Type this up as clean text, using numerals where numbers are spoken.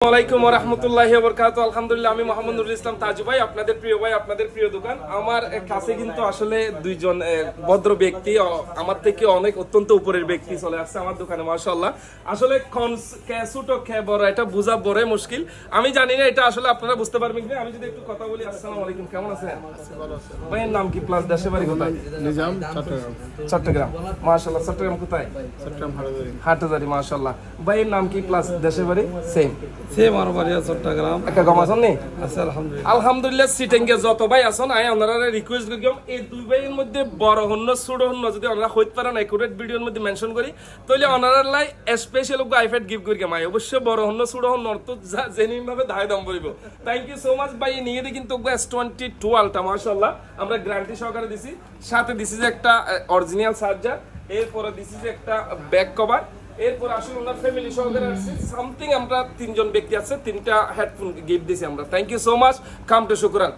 আসসালামু আলাইকুম ওয়া রাহমাতুল্লাহি ওয়া বারাকাতুহু। আলহামদুলিল্লাহ, আমি মোহাম্মদ নুরুল ইসলাম তাজু ভাই, আপনাদের প্রিয় ভাই, আপনাদের প্রিয় দোকান। আমার কাছে কিন্তু আসলে দুইজন ভদ্র ব্যক্তি, আমার থেকে অনেক অত্যন্ত উপরের ব্যক্তি চলে আসছে আমার দোকানে, মাশাআল্লাহ। আসলে ছোট বড় এটা বোঝা বড় মুশকিল। আমি জানি না এটা আসলে আপনারা বুঝতে পারবেন কি। আমি যদি একটু কথা বলি। আসসালামু আলাইকুম, কেমন আছেন? ভালো আছি। ভাইয়ের নাম কি, প্লাস দেশের বাড়ি কোথায়? নিজাম, চট্টগ্রাম। চট্টগ্রাম, মাশাআল্লাহ। চট্টগ্রাম কোথায়? চট্টগ্রাম হাটহাজারী, মাশাআল্লাহ। ভাইয়ের নাম কি, প্লাস দেশের বাড়ি? সেম আমার বাড়ি চট্টগ্রাম। একটা কম আছেন নি? আছে আলহামদুলিল্লাহ। আলহামদুলিল্লাহ। সিটিংয়ে যত ভাই আছেন, আই ওনারা রিকোয়েস্ট করি এই দুই ভাইয়ের মধ্যে বড় হন্ন ছোট হন্ন যদি ওনারা হইতে পারেন একুরেট ভিডিওর মধ্যে মেনশন করি, তাহলে ওনারা লাই স্পেশাল আইফেট গিফট করি মাই। অবশ্যই বড় হন্ন ছোট হন্ন অর্থ জেনুইন ভাবে দায় দাম বলিব। থ্যাংক ইউ সো মাচ ভাই। নিয়ে দিয়ে কিন্তু S22 আলটা মাশাআল্লাহ আমরা গ্যারান্টি সহকারে দিছি। সাথে দিছি যে একটা অরিজিনাল চার্জার, এরপরে দিছি যে একটা ব্যাক কভার, এরপর আসলে ওনার ফ্যামিলি সহকারে আসছে সামথিং। আমরা তিনজন ব্যক্তি আছে, তিনটা হেডফোন গিফট দিছি আমরা। Thank you so much. Come to শুকরান।